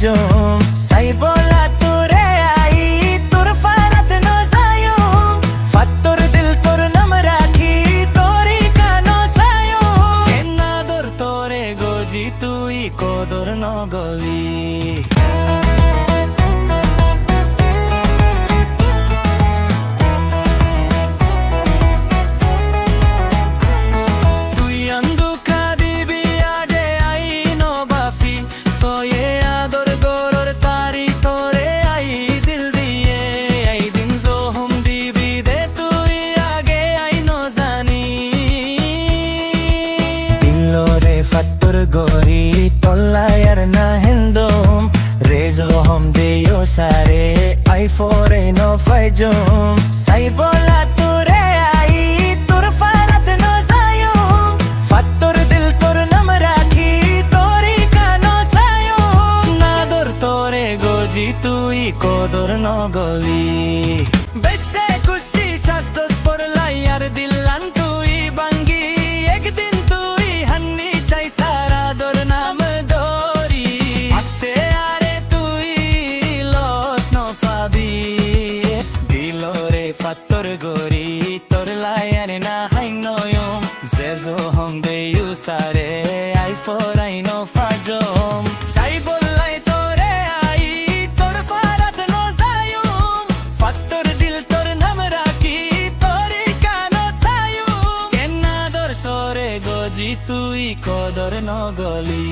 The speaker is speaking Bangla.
ফাইজম সাই বলা তোরে আই তোর ফারাত ন যায়ম ফাত্তর দিল তোর নাম রাখি তোরি কানো সায়ম এনাদর তোরে গজি তুই কদর ন গলি গরি তল্লায়ার না হেন্দম রেজো হম দেও সারে আই ফরে ন ফাইজম সাই বলা তোরে আই তোর ফারাত ন যায়ম ফাত্তর দিল তোর নাম রাখি তোরি কানো সায়ম নাদর তোরে গজি তুই কদর ন গলি বেশে খুশি শাসস পরলায়ার দিলান তুই বাঙ্গি একদিন তুই হান্নি চাই সারা দর নাম দরি আতে আরে তুই লত ন পাবি দিলরে ফাত্তর গরি তোর লায়ার না হাই নয়ম জেজো হম দেয়ু সারে আই ফরাই ন ফাজম সাই বললাই তোরে আই তোর ফারাত ন যায়ম ফাত্তর দিল তোর নাম রাখি তোরি কানো ছায়ম কেনা দর তোরে গজি তুই কদর ন গলি